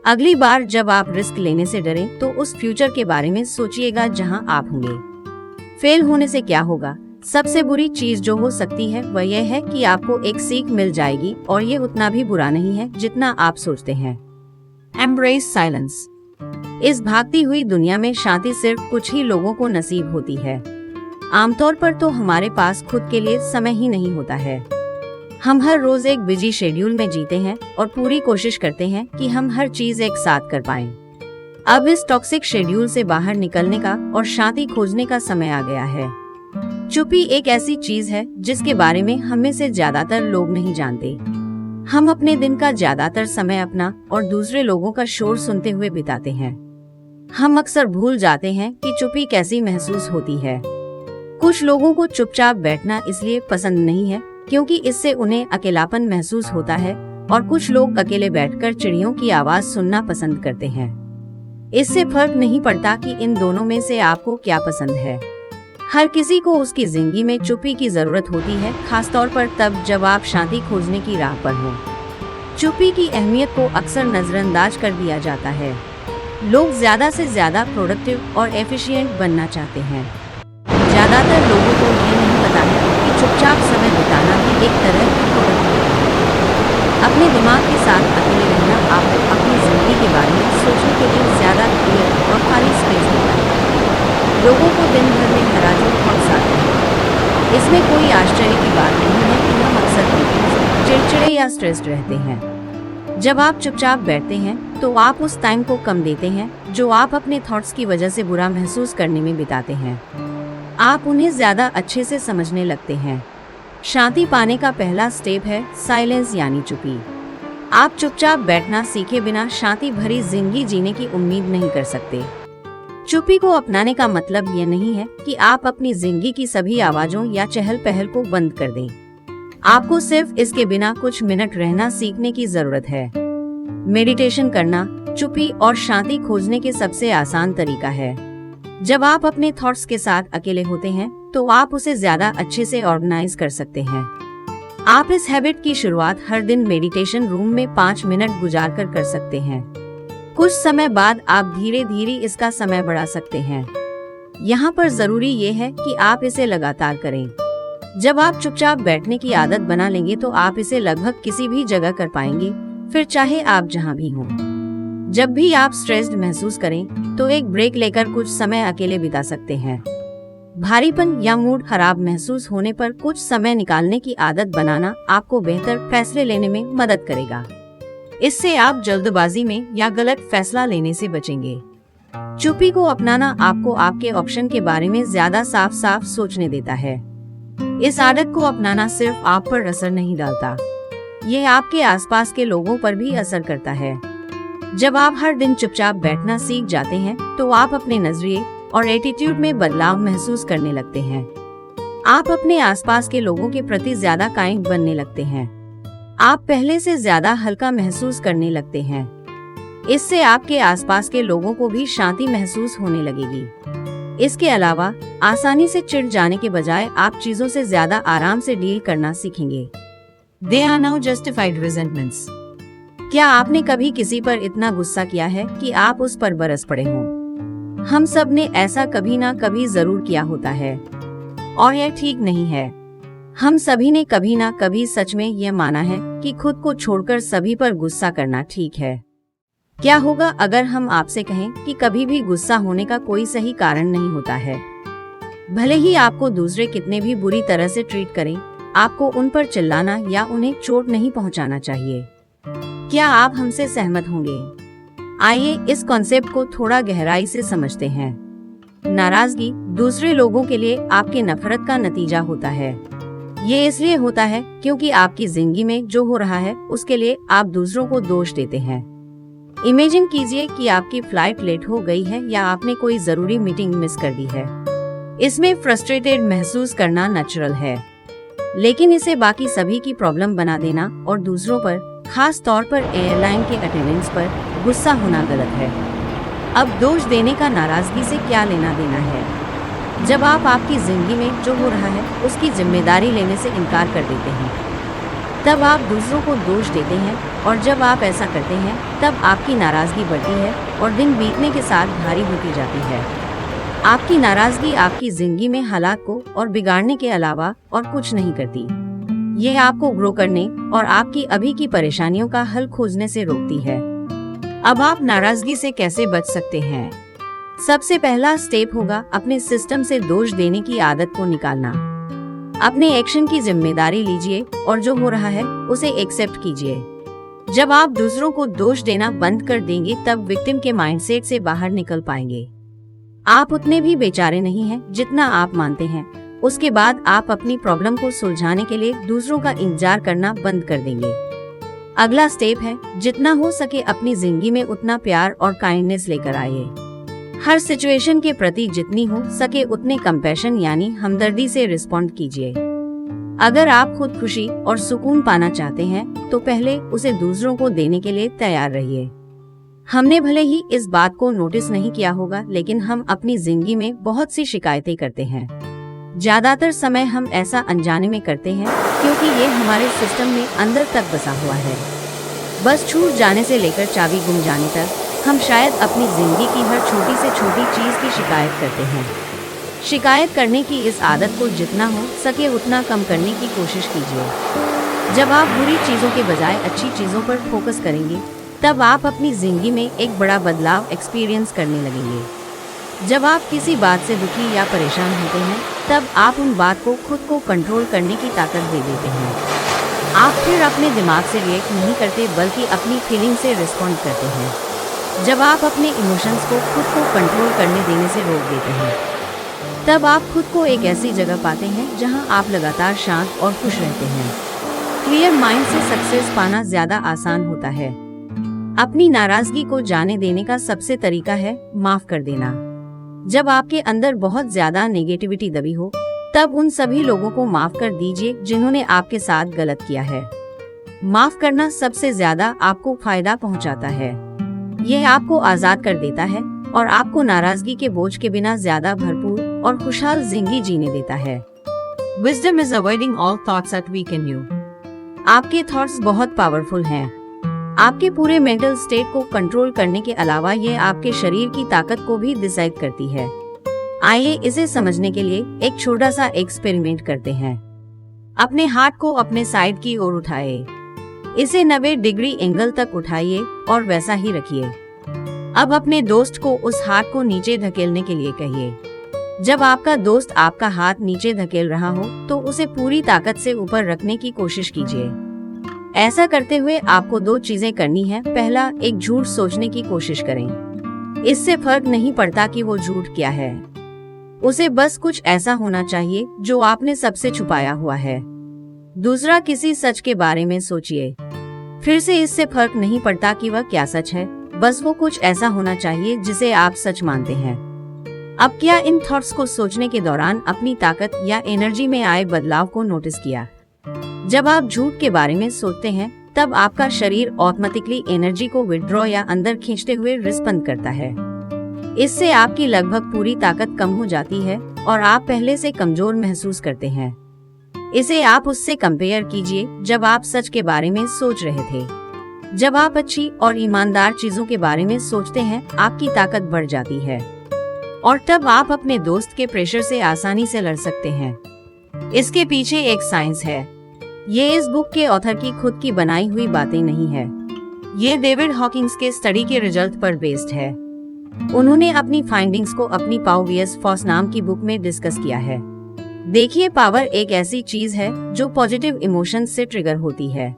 अगली बार जब आप रिस्क लेने से डरें तो उस फ्यूचर के बारे में सोचिएगा जहां आप होंगे। फेल होने से क्या होगा? सबसे बुरी चीज जो हो सकती है वह यह है कि आपको एक सीख मिल जाएगी और ये उतना भी बुरा नहीं है जितना आप सोचते हैं। Embrace silence. इस भागती हुई दुनिया में शांति सिर्फ कुछ ही लोगों को नसीब होती है। आमतौर पर तो हमारे पास खुद के लिए समय ही नहीं होता है। हम हर रोज एक बिजी शेड्यूल में जीते हैं और पूरी कोशिश करते हैं कि हम हर चीज एक साथ कर पाएं। अब इस टॉक्सिक शेड्यूल से बाहर निकलने का और शांति खोजने का समय आ गया है। चुप्पी एक ऐसी चीज है जिसके बारे में हम में से ज्यादातर लोग नहीं जानते। हम अपने दिन का ज्यादातर समय अपना और दूसरे लोगों का शोर सुनते हुए बिताते हैं। हम अक्सर भूल जाते हैं कि चुप्पी कैसी महसूस होती है। कुछ लोगों को चुपचाप बैठना इसलिए पसंद नहीं है क्योंकि इससे उन्हें अकेलापन महसूस होता है, और कुछ लोग अकेले बैठकर चिड़ियों की आवाज सुनना पसंद करते हैं। इससे फर्क नहीं पड़ता कि इन दोनों में से आपको क्या पसंद है। हर किसी को उसकी जिंदगी में चुप्पी की जरूरत होती है, खासतौर पर तब जब आप शांति खोजने की राह पर हो। चुप्पी की अहमियत को अक्सर नजरअंदाज कर दिया जाता है। लोग ज्यादा से ज्यादा प्रोडक्टिव और एफिशिएंट बनना चाहते हैं। ज्यादातर लोगों को ये नहीं पता है कि चुपचाप समय बिताना भी एक तरह की प्रोडक्टिविटी है। अपने दिमाग के साथ अकेले रहना आपको अपनी जिंदगी के बारे में सोचने के लिए ज्यादा क्लियर और खाली स्पेस देता है। लोगों को दिन भर में हराजों थॉट्स आते हैं। इसमें कोई आश्चर्य की बात नहीं है कि हम अक्सर कंफ्यूज, चिड़चिड़े या स्ट्रेस्ड रहते हैं। जब आप चुपचाप बैठते हैं तो आप उस टाइम को कम देते हैं जो आप अपने थॉट्स की वजह से बुरा महसूस करने में बिताते हैं। आप उन्हें ज्यादा अच्छे से समझने लगते हैं। शांति पाने का पहला स्टेप है साइलेंस यानी चुप्पी। आप चुपचाप बैठना सीखे बिना शांति भरी जिंदगी जीने की उम्मीद नहीं कर सकते। चुप्पी को अपनाने का मतलब यह नहीं है कि आप अपनी जिंदगी की सभी आवाजों या चहल पहल को बंद कर दें। आपको सिर्फ इसके बिना कुछ मिनट रहना सीखने की जरूरत है। मेडिटेशन करना चुप्पी और शांति खोजने के सबसे आसान तरीका है। जब आप अपने थॉट्स के साथ अकेले होते हैं तो आप उसे ज्यादा अच्छे से ऑर्गेनाइज कर सकते हैं। आप इस हैबिट की शुरुआत हर दिन मेडिटेशन रूम में 5 मिनट गुजार कर सकते हैं। कुछ समय बाद आप धीरे धीरे इसका समय बढ़ा सकते हैं। यहाँ पर जरूरी ये है कि आप इसे लगातार करें। जब आप चुपचाप बैठने की आदत बना लेंगे तो आप इसे लगभग किसी भी जगह कर पाएंगे, फिर चाहे आप जहाँ भी हों। जब भी आप स्ट्रेस्ड महसूस करें तो एक ब्रेक लेकर कुछ समय अकेले बिता सकते हैं। भारीपन या मूड खराब महसूस होने पर कुछ समय निकालने की आदत बनाना आपको बेहतर फैसले लेने में मदद करेगा। इससे आप जल्दबाजी में या गलत फैसला लेने से बचेंगे। चुप्पी को अपनाना आपको आपके ऑप्शन के बारे में ज्यादा साफ साफ सोचने देता है। इस आदत को अपनाना सिर्फ आप पर असर नहीं डालता, ये आपके आसपास के लोगों पर भी असर करता है। जब आप हर दिन चुपचाप बैठना सीख जाते हैं तो आप अपने नजरिए और एटीट्यूड में बदलाव महसूस करने लगते हैं। आप अपने आसपास के लोगों के प्रति ज्यादा काइंड बनने लगते हैं। आप पहले से ज्यादा हल्का महसूस करने लगते हैं। इससे आपके आसपास के लोगों को भी शांति महसूस होने लगेगी। इसके अलावा आसानी से चिढ़ जाने के बजाय आप चीजों से ज्यादा आराम से डील करना सीखेंगे। They are now justified resentments. क्या आपने कभी किसी पर इतना गुस्सा किया है कि आप उस पर बरस पड़े हों? हम सब ने ऐसा कभी ना कभी जरूर किया होता है और यह ठीक नहीं है। हम सभी ने कभी ना कभी सच में यह माना है कि खुद को छोड़कर सभी पर गुस्सा करना ठीक है। क्या होगा अगर हम आपसे कहें कि कभी भी गुस्सा होने का कोई सही कारण नहीं होता है। भले ही आपको दूसरे कितने भी बुरी तरह से ट्रीट करें, आपको उन पर चिल्लाना या उन्हें चोट नहीं पहुंचाना चाहिए। क्या आप हमसे सहमत होंगे? आइए इस कॉन्सेप्ट को थोड़ा गहराई से समझते हैं। नाराजगी दूसरे लोगों के लिए आपके नफरत का नतीजा होता है। ये इसलिए होता है क्योंकि आपकी जिंदगी में जो हो रहा है उसके लिए आप दूसरों को दोष देते हैं। इमेजिन कीजिए कि आपकी फ्लाइट लेट हो गई है या आपने कोई जरूरी मीटिंग मिस कर दी है। इसमें फ्रस्ट्रेटेड महसूस करना नेचुरल है, लेकिन इसे बाकी सभी की प्रॉब्लम बना देना और दूसरों पर, खास तौर पर एयरलाइन के अटेंडेंट्स पर गुस्सा होना गलत है। अब दोष देने का नाराजगी से क्या लेना देना है? जब आप आपकी जिंदगी में जो हो रहा है उसकी जिम्मेदारी लेने से इनकार कर देते हैं, तब आप दूसरों को दोष देते हैं, और जब आप ऐसा करते हैं तब आपकी नाराजगी बढ़ती है और दिन बीतने के साथ भारी होती जाती है। आपकी नाराजगी आपकी जिंदगी में हालात को और बिगाड़ने के अलावा और कुछ नहीं करती। यह आपको ग्रो करने और आपकी अभी की परेशानियों का हल खोजने से रोकती है। अब आप नाराजगी से कैसे बच सकते हैं? सबसे पहला स्टेप होगा अपने सिस्टम से दोष देने की आदत को निकालना। अपने एक्शन की जिम्मेदारी लीजिए और जो हो रहा है उसे एक्सेप्ट कीजिए। जब आप दूसरों को दोष देना बंद कर देंगे तब विक्टिम के माइंडसेट से बाहर निकल पाएंगे। आप उतने भी बेचारे नहीं हैं जितना आप मानते हैं। उसके बाद आप अपनी प्रॉब्लम को सुलझाने के लिए दूसरों का इंतजार करना बंद कर देंगे। अगला स्टेप है, जितना हो सके अपनी जिंदगी में उतना प्यार और काइंडनेस लेकर आइए। हर सिचुएशन के प्रति जितनी हो सके उतने कंपैशन यानी हमदर्दी से रिस्पॉन्ड कीजिए। अगर आप खुद खुशी और सुकून पाना चाहते हैं तो पहले उसे दूसरों को देने के लिए तैयार रहिए। हमने भले ही इस बात को नोटिस नहीं किया होगा, लेकिन हम अपनी जिंदगी में बहुत सी शिकायतें करते हैं। ज्यादातर समय हम ऐसा अनजाने में करते हैं क्योंकि ये हमारे सिस्टम में अंदर तक बसा हुआ है। बस छूट जाने से लेकर चाबी गुम जाने तक हम शायद अपनी जिंदगी की हर छोटी से छोटी चीज की शिकायत करते हैं। शिकायत करने की इस आदत को जितना हो सके उतना कम करने की कोशिश कीजिए। जब आप बुरी चीजों के बजाय अच्छी चीजों पर फोकस करेंगे तब आप अपनी जिंदगी में एक बड़ा बदलाव एक्सपीरियंस करने लगेंगे। जब आप किसी बात से दुखी या परेशान होते हैं तब आप उन बात को खुद को कंट्रोल करने की ताकत दे देते हैं। आप फिर अपने दिमाग से रिएक्ट नहीं करते बल्कि अपनी फीलिंग से रिस्पॉन्ड करते हैं। जब आप अपने इमोशंस को खुद को कंट्रोल करने देने से रोक देते हैं तब आप खुद को एक ऐसी जगह पाते हैं जहां आप लगातार शांत और खुश रहते हैं। क्लियर माइंड से सक्सेस पाना ज्यादा आसान होता है। अपनी नाराजगी को जाने देने का सबसे तरीका है माफ कर देना। जब आपके अंदर बहुत ज्यादा नेगेटिविटी दबी हो तब उन सभी लोगों को माफ कर दीजिए जिन्होंने आपके साथ गलत किया है। माफ करना सबसे ज्यादा आपको फायदा पहुंचाता है। यह आपको आजाद कर देता है और आपको नाराजगी के बोझ के बिना ज्यादा भरपूर और खुशहाल जिंदगी जीने देता है। Wisdom is avoiding all thoughts that weaken you. आपके थॉट्स बहुत पावरफुल हैं। आपके पूरे मेंटल स्टेट को कंट्रोल करने के अलावा ये आपके शरीर की ताकत को भी डिसाइड करती है। आइए इसे समझने के लिए एक छोटा सा एक्सपेरिमेंट करते हैं। अपने हाथ को अपने साइड की ओर उठाए। इसे 90 डिग्री एंगल तक उठाइए और वैसा ही रखिए। अब अपने दोस्त को उस हाथ को नीचे धकेलने के लिए कहिए। जब आपका दोस्त आपका हाथ नीचे धकेल रहा हो तो उसे पूरी ताकत से ऊपर रखने की कोशिश कीजिए। ऐसा करते हुए आपको 2 चीजें करनी है। पहला, एक झूठ सोचने की कोशिश करें। इससे फर्क नहीं पड़ता कि वो झूठ क्या है, उसे बस कुछ ऐसा होना चाहिए जो आपने सबसे छुपाया हुआ है। दूसरा, किसी सच के बारे में सोचिए। फिर से इससे फर्क नहीं पड़ता कि वह क्या सच है, बस वो कुछ ऐसा होना चाहिए जिसे आप सच मानते हैं। अब क्या इन थॉट्स को सोचने के दौरान अपनी ताकत या एनर्जी में आए बदलाव को नोटिस किया? जब आप झूठ के बारे में सोचते हैं तब आपका शरीर ऑटोमेटिकली एनर्जी को विड्रॉ या अंदर खींचते हुए रिस्पॉन्ड करता है। इससे आपकी लगभग पूरी ताकत कम हो जाती है और आप पहले से कमजोर महसूस करते हैं। इसे आप उससे कंपेयर कीजिए जब आप सच के बारे में सोच रहे थे। जब आप अच्छी और ईमानदार चीजों के बारे में सोचते हैं, आपकी ताकत बढ़ जाती है और तब आप अपने दोस्त के प्रेशर से आसानी से लड़ सकते हैं। इसके पीछे एक साइंस है। ये इस बुक के ऑथर की खुद की बनाई हुई बातें नहीं है। ये डेविड हॉकिंस के स्टडी के रिजल्ट पर बेस्ड है। उन्होंने अपनी फाइंडिंग्स को अपनी पावरवियस फोर्स नाम की बुक में डिस्कस किया है। देखिए, पावर एक ऐसी चीज है जो पॉजिटिव इमोशंस से ट्रिगर होती है।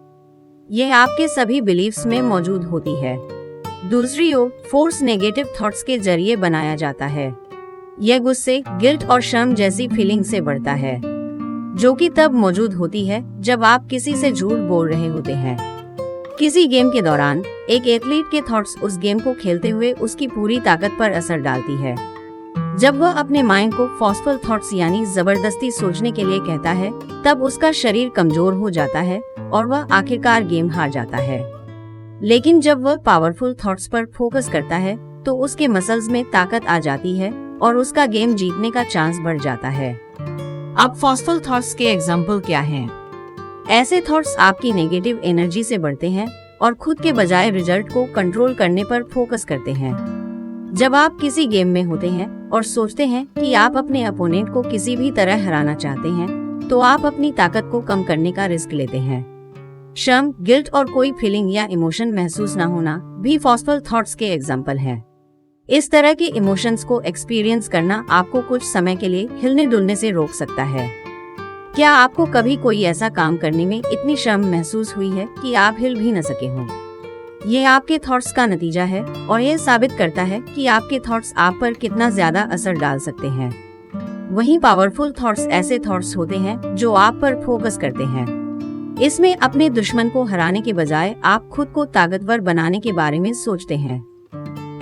ये आपके सभी बिलीफ्स में मौजूद होती है। दूसरी ओर फोर्स नेगेटिव थॉट्स के जरिए बनाया जाता है। यह गुस्से, गिल्ट और शर्म जैसी फीलिंग से बढ़ता है, जो कि तब मौजूद होती है जब आप किसी से झूठ बोल रहे होते हैं। किसी गेम के दौरान एक एथलीट के थॉट्स उस गेम को खेलते हुए उसकी पूरी ताकत पर असर डालती है। जब वह अपने माइंड को फोर्सफुल थॉट्स यानी जबरदस्ती सोचने के लिए कहता है, तब उसका शरीर कमजोर हो जाता है और वह आखिरकार गेम हार जाता है। लेकिन जब वह पावरफुल थॉट्स पर फोकस करता है तो उसके मसल्स में ताकत आ जाती है और उसका गेम जीतने का चांस बढ़ जाता है। अब फोर्सफुल थॉट्स के एग्जाम्पल क्या हैं? ऐसे थॉट्स आपकी नेगेटिव एनर्जी से बढ़ते हैं और खुद के बजाय रिजल्ट को कंट्रोल करने पर फोकस करते हैं। जब आप किसी गेम में होते हैं और सोचते हैं कि आप अपने अपोनेंट को किसी भी तरह हराना चाहते हैं, तो आप अपनी ताकत को कम करने का रिस्क लेते हैं। शर्म, गिल्ट और कोई फीलिंग या इमोशन महसूस न होना भी फोर्सफुल थॉट्स के एग्जाम्पल हैं। इस तरह के इमोशंस को एक्सपीरियंस करना आपको कुछ समय के लिए हिलने डुलने से रोक सकता है। क्या आपको कभी कोई ऐसा काम करने में इतनी शर्म महसूस हुई है कि आप हिल भी न सके हों? ये आपके थॉट्स का नतीजा है और ये साबित करता है कि आपके थॉट्स आप पर कितना ज्यादा असर डाल सकते हैं। वहीं पावरफुल थॉट्स ऐसे थॉट्स होते हैं जो आप पर फोकस करते हैं। इसमें अपने दुश्मन को हराने के बजाय आप खुद को ताकतवर बनाने के बारे में सोचते हैं।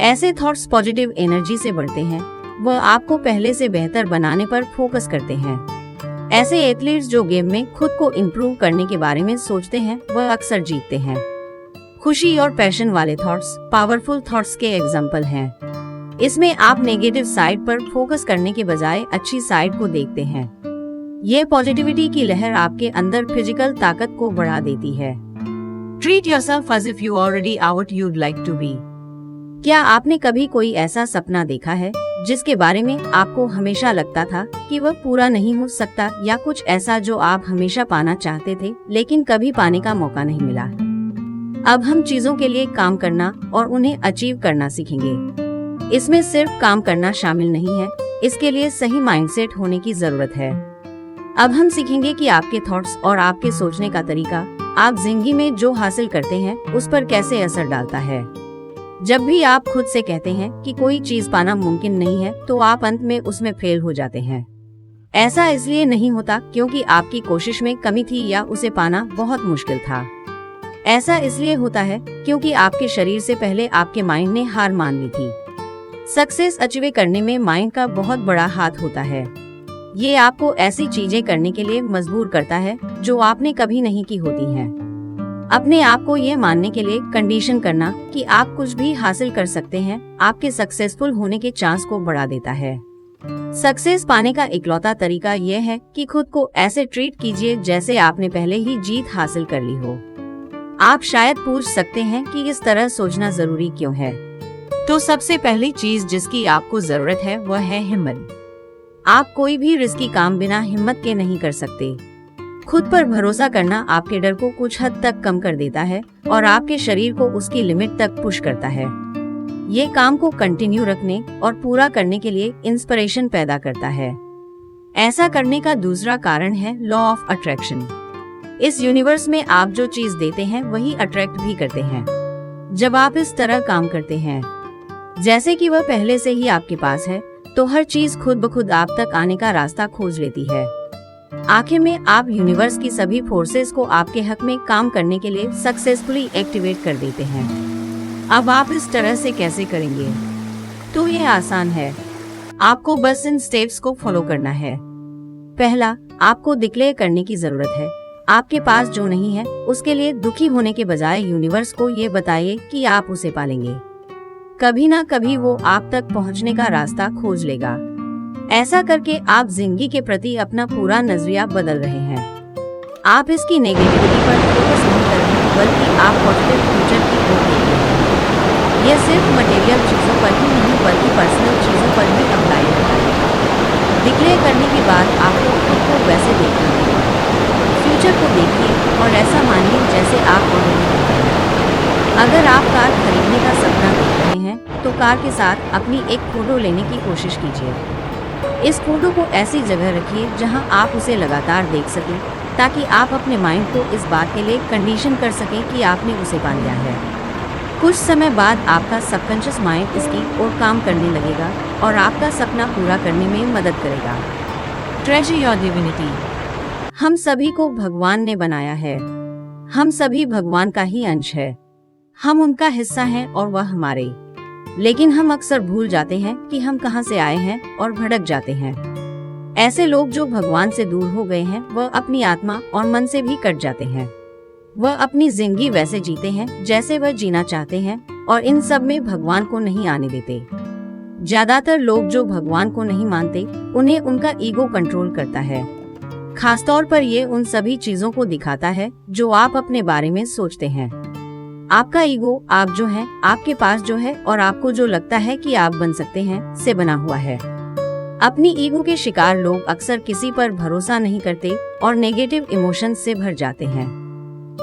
ऐसे थॉट्स पॉजिटिव एनर्जी से बढ़ते हैं। वह आपको पहले से बेहतर बनाने पर फोकस करते हैं। ऐसे एथलीट्स जो गेम में खुद को इम्प्रूव करने के बारे में सोचते हैं, वह अक्सर जीतते हैं। खुशी और पैशन वाले थॉट्स पावरफुल थॉट्स के एग्जाम्पल हैं। इसमें आप नेगेटिव साइड पर फोकस करने के बजाय अच्छी साइड को देखते हैं। ये पॉजिटिविटी की लहर आपके अंदर फिजिकल ताकत को बढ़ा देती है। Treat yourself as if you already are what you'd like to be. क्या आपने कभी कोई ऐसा सपना देखा है जिसके बारे में आपको हमेशा लगता था कि वह पूरा नहीं हो सकता, या कुछ ऐसा जो आप हमेशा पाना चाहते थे लेकिन कभी पाने का मौका नहीं मिला? अब हम चीजों के लिए काम करना और उन्हें अचीव करना सीखेंगे। इसमें सिर्फ काम करना शामिल नहीं है, इसके लिए सही माइंडसेट होने की जरूरत है। अब हम सीखेंगे कि आपके थॉट्स और आपके सोचने का तरीका आप जिंदगी में जो हासिल करते हैं उस पर कैसे असर डालता है। जब भी आप खुद से कहते हैं कि कोई चीज पाना मुमकिन नहीं है, तो आप अंत में उसमें फेल हो जाते हैं। ऐसा इसलिए नहीं होता क्योंकि आपकी कोशिश में कमी थी या उसे पाना बहुत मुश्किल था। ऐसा इसलिए होता है क्योंकि आपके शरीर से पहले आपके माइंड ने हार मान ली थी। सक्सेस अचीव करने में माइंड का बहुत बड़ा हाथ होता है। ये आपको ऐसी चीजें करने के लिए मजबूर करता है जो आपने कभी नहीं की होती हैं। अपने आप को ये मानने के लिए कंडीशन करना कि आप कुछ भी हासिल कर सकते हैं, आपके सक्सेसफुल होने के चांस को बढ़ा देता है। सक्सेस पाने का इकलौता तरीका यह है कि खुद को ऐसे ट्रीट कीजिए जैसे आपने पहले ही जीत हासिल कर ली हो। आप शायद पूछ सकते हैं कि इस तरह सोचना जरूरी क्यों है? तो सबसे पहली चीज जिसकी आपको जरूरत है वह है हिम्मत। आप कोई भी रिस्की काम बिना हिम्मत के नहीं कर सकते। खुद पर भरोसा करना आपके डर को कुछ हद तक कम कर देता है और आपके शरीर को उसकी लिमिट तक पुश करता है। ये काम को कंटिन्यू रखने और पूरा करने के लिए इंस्पिरेशन पैदा करता है। ऐसा करने का दूसरा कारण है लॉ ऑफ अट्रैक्शन। इस यूनिवर्स में आप जो चीज देते हैं वही अट्रैक्ट भी करते हैं। जब आप इस तरह काम करते हैं जैसे कि वह पहले से ही आपके पास है, तो हर चीज खुद ब खुद आप तक आने का रास्ता खोज लेती है। आखिर में आप यूनिवर्स की सभी फोर्सेस को आपके हक में काम करने के लिए सक्सेसफुली एक्टिवेट कर देते हैं। अब आप इस तरह से कैसे करेंगे? तो ये आसान है। आपको बस इन स्टेप्स को फॉलो करना है। पहला, आपको डिक्लेयर करने की जरूरत है। आपके पास जो नहीं है उसके लिए दुखी होने के बजाय यूनिवर्स को ये बताइए कि आप उसे पालेंगे। कभी ना कभी वो आप तक पहुंचने का रास्ता खोज लेगा। ऐसा करके आप जिंदगी के प्रति अपना पूरा नजरिया बदल रहे हैं। आप इसकी नेगेटिविटी पर फोकस नहीं कर रहे, बल्कि आप पॉजिटिव फ्यूचर सपोर्ट देते हैं। यह सिर्फ मटेरियल चीज़ों पर ही नहीं बल्कि पर्सनल चीज़ों पर भी अप्लाई होता है। डिक्लेयर करने के बाद आपको खुद को वैसे देखना होगा। फ्यूचर को देखिए और ऐसा मानिए जैसे आप ऑलरेडी हैं। अगर आप कार खरीदने का सपना देख रहे हैं तो कार के साथ अपनी एक फोटो लेने की कोशिश कीजिए। इस फोटो को ऐसी जगह रखिए जहां आप उसे लगातार देख सकें, ताकि आप अपने माइंड को इस बात के लिए कंडीशन कर सकें कि आपने उसे पा लिया है। कुछ समय बाद आपका सबकॉन्शियस माइंड इसकी ओर काम करने लगेगा और आपका सपना पूरा करने में मदद करेगा। Treasure your divinity. हम सभी को भगवान ने बनाया है। हम सभी भगवान का ही अंश है। हम उनका हिस्सा हैं और वह हमारे। लेकिन हम अक्सर भूल जाते हैं कि हम कहां से आए हैं और भटक जाते हैं। ऐसे लोग जो भगवान से दूर हो गए हैं वह अपनी आत्मा और मन से भी कट जाते हैं। वह अपनी जिंदगी वैसे जीते हैं जैसे वह जीना चाहते हैं और इन सब में भगवान को नहीं आने देते। ज्यादातर लोग जो भगवान को नहीं मानते उन्हें उनका ईगो कंट्रोल करता है। खासतौर पर ये उन सभी चीजों को दिखाता है जो आप अपने बारे में सोचते हैं। आपका ईगो आप जो हैं, आपके पास जो है और आपको जो लगता है कि आप बन सकते हैं से बना हुआ है। अपनी ईगो के शिकार लोग अक्सर किसी पर भरोसा नहीं करते और नेगेटिव इमोशंस से भर जाते हैं।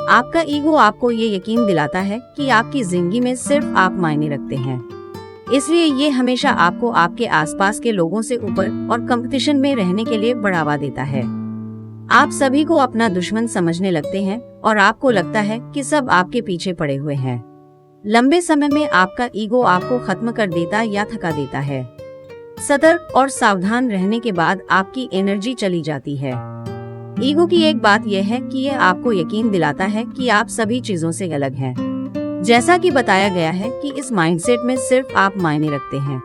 आपका ईगो आपको ये यकीन दिलाता है कि आपकी जिंदगी में सिर्फ आप मायने रखते हैं। इसलिए ये हमेशा आपको आपके आसपास के लोगों से ऊपर और कंपटीशन में रहने के लिए बढ़ावा देता है। आप सभी को अपना दुश्मन समझने लगते हैं और आपको लगता है कि सब आपके पीछे पड़े हुए हैं। लंबे समय में आपका ईगो आपको खत्म कर देता या थका देता है। सतर्क और सावधान रहने के बाद आपकी एनर्जी चली जाती है। ईगो की एक बात यह है कि यह आपको यकीन दिलाता है कि आप सभी चीजों से अलग हैं। जैसा कि बताया गया है कि इस माइंडसेट में सिर्फ आप मायने रखते हैं,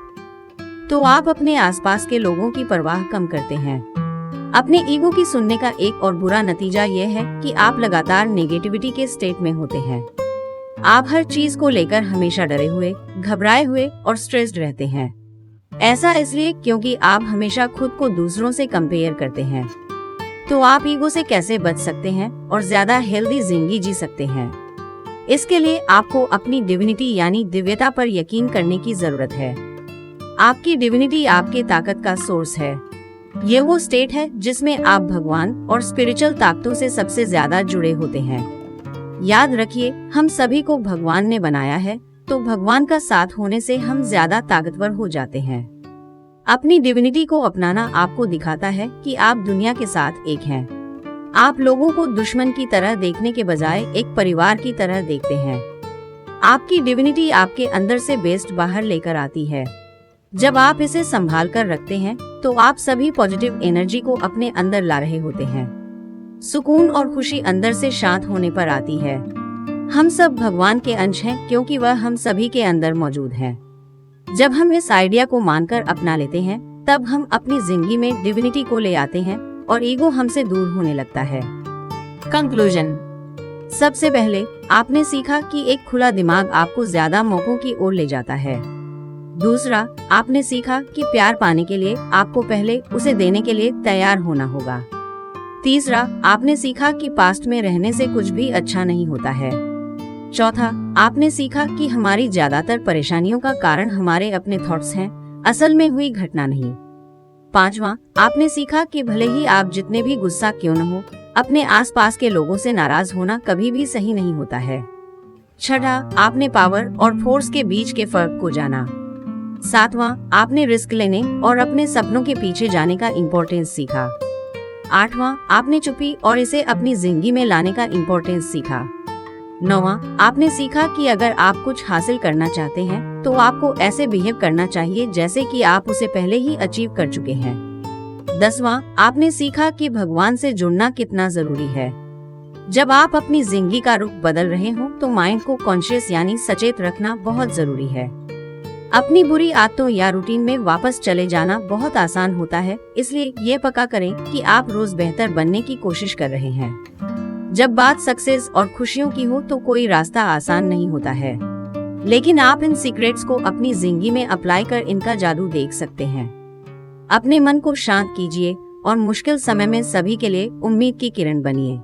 तो आप अपने आसपास के लोगों की परवाह कम करते हैं। अपने ईगो की सुनने का एक और बुरा नतीजा यह है कि आप लगातार नेगेटिविटी के स्टेट में होते हैं। आप हर चीज को लेकर हमेशा डरे हुए, घबराए हुए और स्ट्रेस्ड रहते हैं। ऐसा इसलिए क्योंकि आप हमेशा खुद को दूसरों से कंपेयर करते हैं। तो आप ईगो से कैसे बच सकते हैं और ज्यादा हेल्दी जिंदगी जी सकते हैं? इसके लिए आपको अपनी डिविनिटी यानी दिव्यता पर यकीन करने की जरूरत है। आपकी डिविनिटी आपके ताकत का सोर्स है। ये वो स्टेट है जिसमें आप भगवान और स्पिरिचुअल ताकतों से सबसे ज्यादा जुड़े होते हैं। याद रखिए, हम सभी को भगवान ने बनाया है, तो भगवान का साथ होने से हम ज्यादा ताकतवर हो जाते हैं। अपनी डिविनिटी को अपनाना आपको दिखाता है कि आप दुनिया के साथ एक हैं। आप लोगों को दुश्मन की तरह देखने के बजाय एक परिवार की तरह देखते हैं। आपकी डिविनिटी आपके अंदर से बेस्ट बाहर लेकर आती है। जब आप इसे संभाल कर रखते हैं तो आप सभी पॉजिटिव एनर्जी को अपने अंदर ला रहे होते हैं। सुकून और खुशी अंदर से शांत होने पर आती है। हम सब भगवान के अंश हैं क्योंकि वह हम सभी के अंदर मौजूद है। जब हम इस आइडिया को मानकर अपना लेते हैं तब हम अपनी जिंदगी में डिविनिटी को ले आते हैं और ईगो हमसे दूर होने लगता है। कंक्लूजन। सबसे पहले आपने सीखा कि एक खुला दिमाग आपको ज्यादा मौकों की ओर ले जाता है। दूसरा, आपने सीखा कि प्यार पाने के लिए आपको पहले उसे देने के लिए तैयार होना होगा। तीसरा, आपने सीखा कि पास्ट में रहने से कुछ भी अच्छा नहीं होता है। चौथा, आपने सीखा कि हमारी ज्यादातर परेशानियों का कारण हमारे अपने थॉट्स हैं, असल में हुई घटना नहीं। पांचवा, आपने सीखा कि भले ही आप जितने भी गुस्सा क्यों न हो, अपने आसपास के लोगों से नाराज होना कभी भी सही नहीं होता है। छठा, आपने पावर और फोर्स के बीच के फर्क को जाना। सातवां, आपने रिस्क लेने और अपने सपनों के पीछे जाने का इम्पोर्टेंस सीखा। आठवां, आपने चुप्पी और इसे अपनी जिंदगी में लाने का इम्पोर्टेंस सीखा। नौवां, आपने सीखा कि अगर आप कुछ हासिल करना चाहते हैं तो आपको ऐसे बिहेव करना चाहिए जैसे कि आप उसे पहले ही अचीव कर चुके हैं। 10वां, आपने सीखा कि भगवान से जुड़ना कितना जरूरी है। जब आप अपनी जिंदगी का रुख बदल रहे हो तो माइंड को कॉन्शियस यानी सचेत रखना बहुत जरूरी है। अपनी बुरी आदतों या रूटीन में वापस चले जाना बहुत आसान होता है, इसलिए ये पक्का करें कि आप रोज बेहतर बनने की कोशिश कर रहे हैं। जब बात सक्सेस और खुशियों की हो तो कोई रास्ता आसान नहीं होता है, लेकिन आप इन सीक्रेट्स को अपनी जिंदगी में अप्लाई कर इनका जादू देख सकते हैं। अपने मन को शांत कीजिए और मुश्किल समय में सभी के लिए उम्मीद की किरण बनिए।